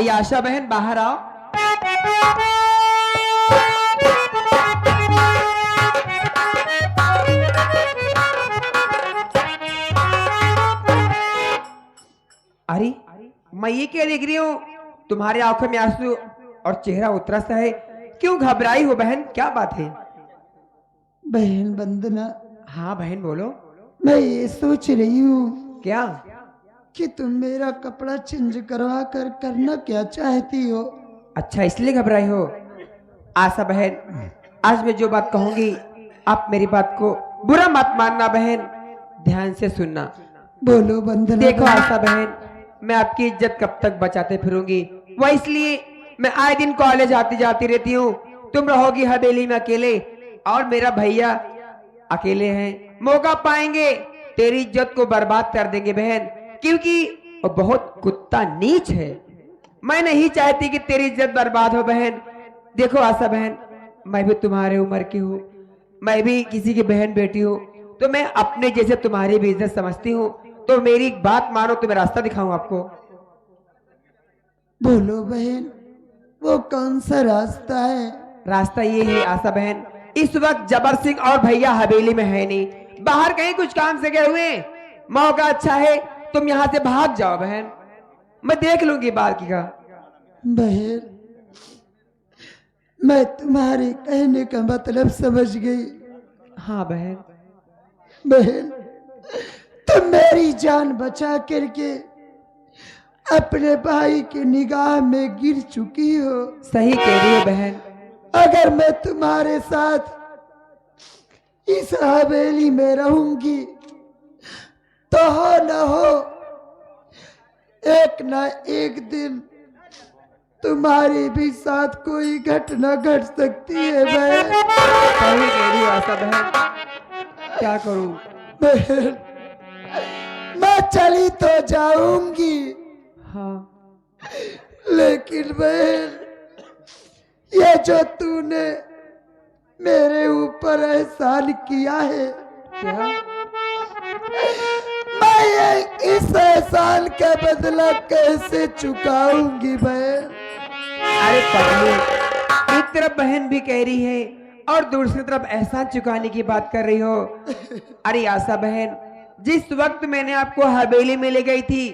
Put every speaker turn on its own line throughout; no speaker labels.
अरे आशा बहन बाहर आओ। अरे मैं ये क्या देख रही हूँ, तुम्हारे आंखों में आंसू और चेहरा उतरा सा है, क्यों घबराई हो बहन, क्या बात है?
बहन वंदना,
हाँ बहन बोलो।
मैं ये सोच रही हूँ
क्या?
कि तुम मेरा कपड़ा चेंज करवा कर करना क्या चाहती हो।
अच्छा इसलिए घबराई हो? आशा बहन, आज मैं जो बात कहूंगी आप मेरी बात को बुरा मत मानना बहन, ध्यान से सुनना।
बोलो वंदना।
देखो आशा बहन, मैं आपकी इज्जत कब तक बचाते फिरूंगी, वह इसलिए मैं आए दिन कॉलेज आती जाती रहती हूँ। तुम रहोगी हवेली में अकेले और मेरा भैया अकेले हैं, मौका पाएंगे तेरी इज्जत को बर्बाद कर देंगे बहन, क्योंकि वो बहुत कुत्ता नीच है। मैं नहीं चाहती कि तेरी इज्जत बर्बाद हो बहन। देखो आशा बहन, मैं भी तुम्हारे उम्र की हूँ, मैं भी किसी की बहन बेटी हूँ, तो मैं अपने जैसे तुम्हारी भी इज्जत समझती हूँ। तो मेरी बात मानो तो मैं रास्ता दिखाऊं आपको।
बोलो बहन, वो कौन सा रास्ता है?
रास्ता ये है आशा बहन, इस वक्त जबर सिंह और भैया हवेली में है नहीं, बाहर कहीं कुछ काम से गए हुए। मौका अच्छा है, तुम यहाँ से भाग जाओ बहन, मैं देख लूंगी बाकी का।
बहन, मैं तुम्हारे कहने का मतलब समझ गई।
हाँ बहन।
बहन, तुम मेरी जान बचा करके अपने भाई की निगाह में गिर चुकी हो।
सही कह रही हो बहन।
अगर मैं तुम्हारे साथ इस हवेली में रहूंगी तो हो न हो एक ना एक दिन तुम्हारे भी साथ कोई घटना घट सकती है बहन।
सही कह रही हो आशा बहन, क्या करूं?
बहन, मैं चली तो जाऊंगी,
हाँ
लेकिन बहन, ये जो तूने मेरे ऊपर एहसान किया है,
क्या?
मैं ये इस एहसान का बदला कैसे चुकाऊंगी बहन?
अरे पगलू, एक तरफ बहन भी कह रही है और दूसरी तरफ एहसान चुकाने की बात कर रही हो। अरे आशा बहन, जिस वक्त मैंने आपको हवेली में ले गई थी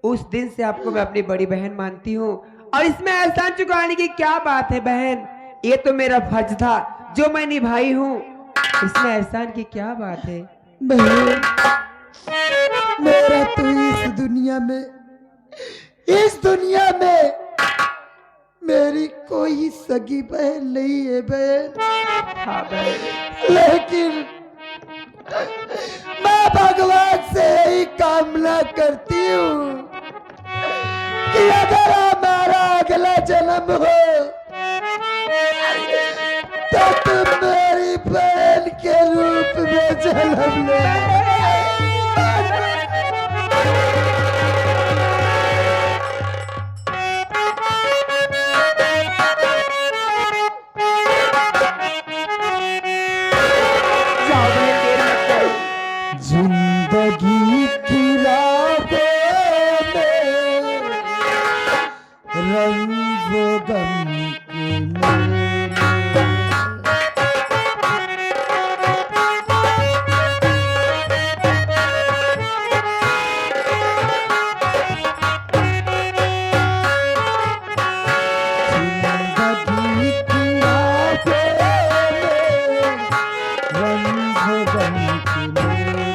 उस दिन से आपको मैं अपनी बड़ी बहन मानती हूँ, और इसमें एहसान चुकाने की क्या बात है बहन? ये तो मेरा फर्ज था जो मैं निभाई हूँ, इसमें एहसान की क्या बात है?
बहन, मेरा तो इस दुनिया में मेरी कोई सगी बहन नहीं है बहन।
हाँ बहन।
लेकिन मैं भगवान से यही कामना करती हूँ कि अगर हमारा अगला जन्म हो तो तुम मेरी बहन के रूप में जन्म ले।
जाओ बहन, देर मत करो।
जिंदगी की राहों में रंग गम के मेले। जिंदगी की राहों में रंग गम के मेले।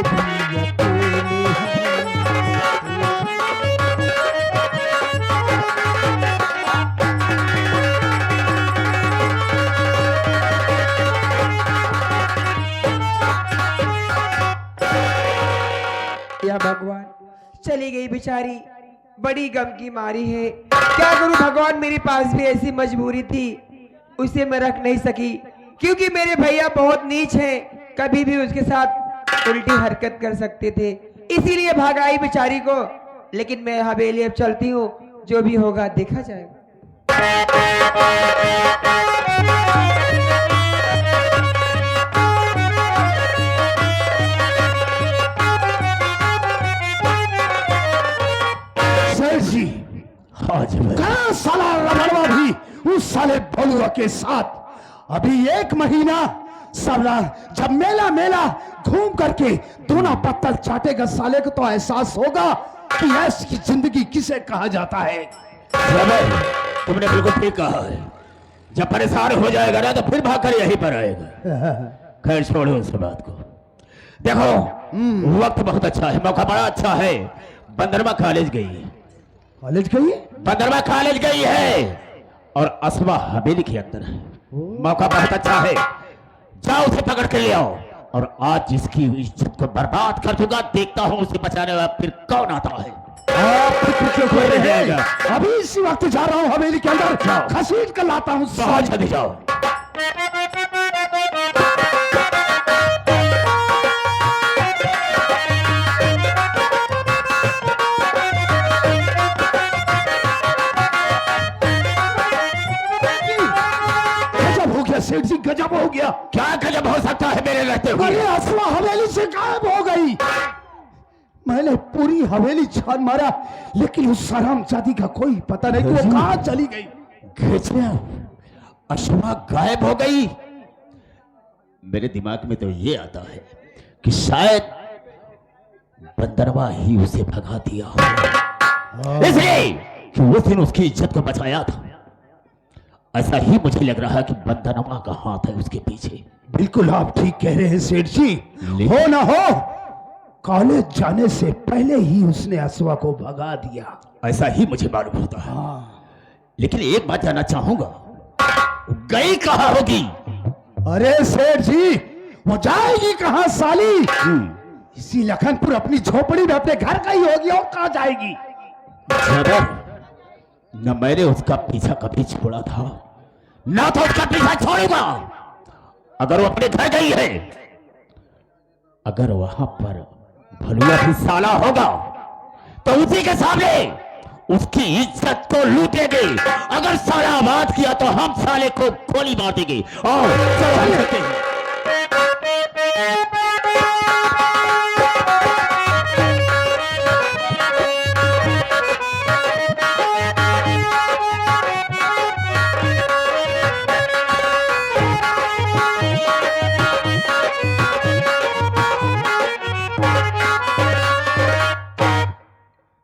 भी अकेले
या भगवान, चली गई बेचारी, बड़ी गम की मारी है। क्या करूं भगवान, मेरे पास भी ऐसी मजबूरी थी, उसे मैं रख नहीं सकी, क्योंकि मेरे भैया बहुत नीच हैं, कभी भी उसके साथ उल्टी हरकत कर सकते थे, इसीलिए भागाई बेचारी को। लेकिन मैं हवेली अब चलती हूँ, जो भी होगा देखा जाएगा।
जी आज कहाँ साला रमणवा भी उस साले भलुआ के साथ अभी 1 महीना साला जब मेला मेला घूम करके दोनों पत्तल चाटेगा साले को तो एहसास होगा कि ऐश की जिंदगी किसे कहा जाता है। तुमने बिल्कुल ठीक कहा है, जब परेशान हो जाएगा ना तो फिर भागकर यहीं पर आएगा। खैर छोड़ो उस बात को। देखो वक्त बहुत अच्छा है, मौका बड़ा अच्छा है। बंदरवा कॉलेज गई,
कॉलेज गई,
बंदरवा कॉलेज गई है और असवा हवेली के अंदर है। मौका बहुत अच्छा है, जाओ उसे पकड़ के ले आओ और आज जिसकी इज्जत को बर्बाद कर दूंगा, देखता हूं उसे बचाने वाला फिर कौन आता है। आप क्यों खोल रहे हैं? अभी इसी वक्त जा रहा हूं हवेली के अंदर, घसीट कर लाता हूं। जल्दी जाओ। सेठ जी गजब हो गया। क्या गजब हो सकता है मेरे रहते हुए? अरे असवा हवेली से गायब हो गई। मैंने पूरी हवेली छान मारा, लेकिन उस हरामजादी का कोई पता नहीं कि वो कहां चली गई। असवा गायब हो गई। मेरे दिमाग में तो ये आता है कि शायद बंदरवा ही उसे भगा दिया हो, इसलिए कि उस दिन उसकी इज्जत को बचाया था। ऐसा ही मुझे लग रहा है कि बंदरवा का हाथ है उसके पीछे। बिल्कुल आप ठीक कह रहे हैं सेठ जी। हो ना हो, कॉलेज जाने से पहले ही उसने असवा को भगा दिया, ऐसा ही मुझे मालूम होता है। लेकिन एक बात जानना चाहूंगा, गई कहां होगी? अरे सेठ जी, वो जाएगी कहां साली? इसी लखनपुर अपनी झोपड़ी में अपने घर का ही होगी, और कहां जाएगी? न मैंने उसका पीछा कभी छोड़ा था, ना तो उसका पीछा छोड़ूंगा। अगर वो अपने घर गई है, अगर वहां पर भलुआ भी साला होगा तो उसी के सामने उसकी इज्जत को लूटेंगे। अगर साला बात किया तो हम साले को गोली मार देंगे। और चलते हैं।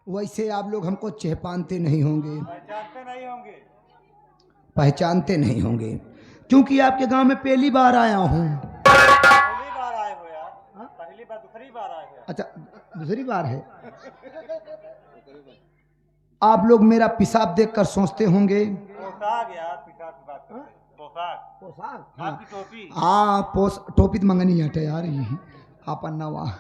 वैसे आप लोग हमको चहपानते नहीं होंगे, पहचानते नहीं होंगे, क्योंकि आपके गांव में पहली बार आया हूं।
पहली बार आए हो यार? पहली बार, दूसरी बार आए हो?
अच्छा, दूसरी बार है। आप लोग मेरा पेशाब देखकर सोचते होंगे
पोशाक यार, पेशाब की बात करते हैं। पोशाक,
पोशाक,
आपकी टोपी।
हाँ टोपी तो मंगनी हटे यार, यही आप अन्ना।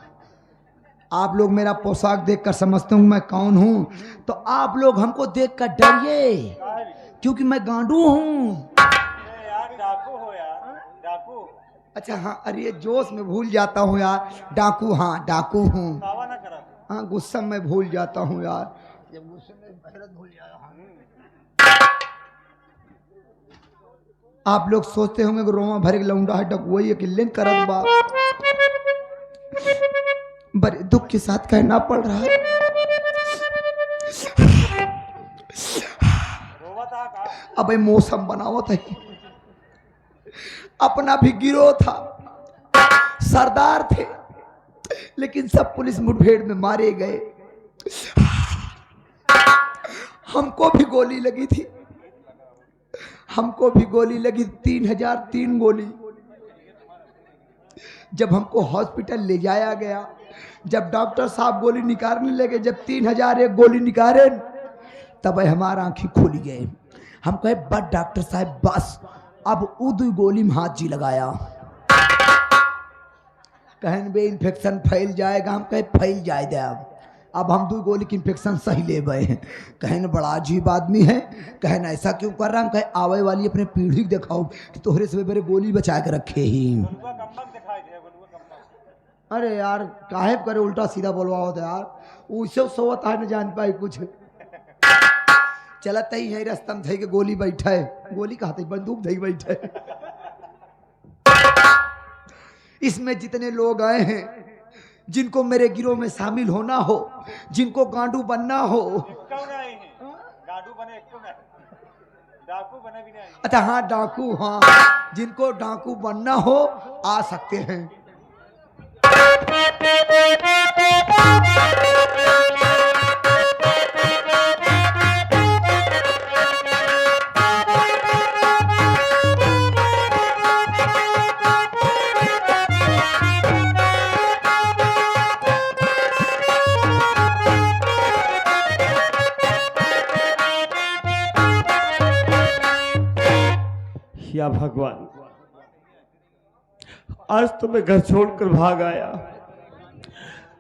आप लोग मेरा पोशाक देखकर समझते हूँ मैं कौन हूँ, तो आप लोग हमको देखकर डरिए, क्योंकि मैं गांडू हूँ।
यार डाकू हो यार, डाकू।
अच्छा हाँ, अरे जोश में भूल जाता हूँ यार, डाकू, हाँ डाकू हूँ।
दावा ना करा।
हाँ गुस्सा में भूल जाता हूँ यार, जब गुस्से में हैरत भूल जाया। आप लोग सोचते होंगे कि रोमा भरे लौंडा है, डकुआ है कि लिंक करत बा। बड़े दुख के साथ कहना पड़ रहा है। अब मौसम बनावत है, अपना भी गिरोह था, सरदार थे, लेकिन सब पुलिस मुठभेड़ में मारे गए। हमको भी गोली लगी थी, हमको भी गोली लगी, 3003 गोली। जब हमको हॉस्पिटल ले जाया गया, जब डॉक्टर साहब गोली निकालने लगे, जब 3000 एक गोली निकाले, तब हमारा आंखें खुली गए। हम कहे बस डॉक्टर साहब बस, अब उद गोली में हाथ जी लगाया। कहन बे इन्फेक्शन फैल जाएगा, हम कहे फैल जाए दे, अब हम 2 गोली की इन्फेक्शन सही ले गए हैं। कहन बड़ा अजीब आदमी है, कहन ऐसा क्यों कर रहा, हम कहे आवे वाली अपने पीढ़ी दिखाओ कि तोहरे से मेरे गोली बचा के रखे ही। अरे यार काहे करे उल्टा सीधा बोलवा होता यार, उससे सोता है न जान पाए कुछ। चलत ही है रास्ता में थे के गोली बैठा है, गोली कहते बंदूक धई बैठा है। इसमें जितने लोग आए हैं जिनको मेरे गिरोह में शामिल होना हो, जिनको गांडू बनना हो, अच्छा हाँ डाकू, हाँ जिनको डाकू बनना हो आ सकते हैं।
या भगवान, आज तो मैं घर छोड़कर भाग आया,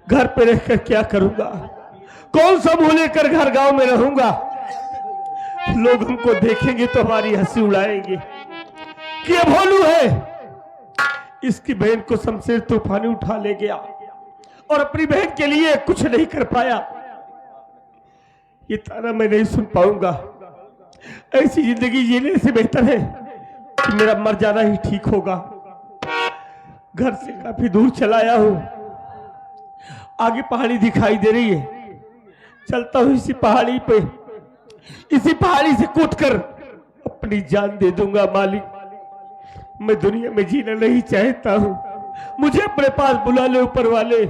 घर पे रहकर क्या करूंगा, कौन सा मुंह लेकर घर गांव में रहूंगा। लोग हमको देखेंगे तो हमारी हंसी उड़ाएंगे कि ये भोलू है, इसकी बहन को शमशेर तूफानी उठा ले गया और अपनी बहन के लिए कुछ नहीं कर पाया। ये ताना मैं नहीं सुन पाऊंगा। ऐसी जिंदगी जीने से बेहतर है कि मेरा मर जाना ही ठीक होगा। घर से काफी दूर चला आया हूं, आगे पहाड़ी दिखाई दे रही है, चलता हूं इसी पहाड़ी पे, इसी पहाड़ी से कूदकर अपनी जान दे दूंगा। मालिक मैं दुनिया में जीना नहीं चाहता हूं, मुझे अपने पास बुला ले ऊपर वाले।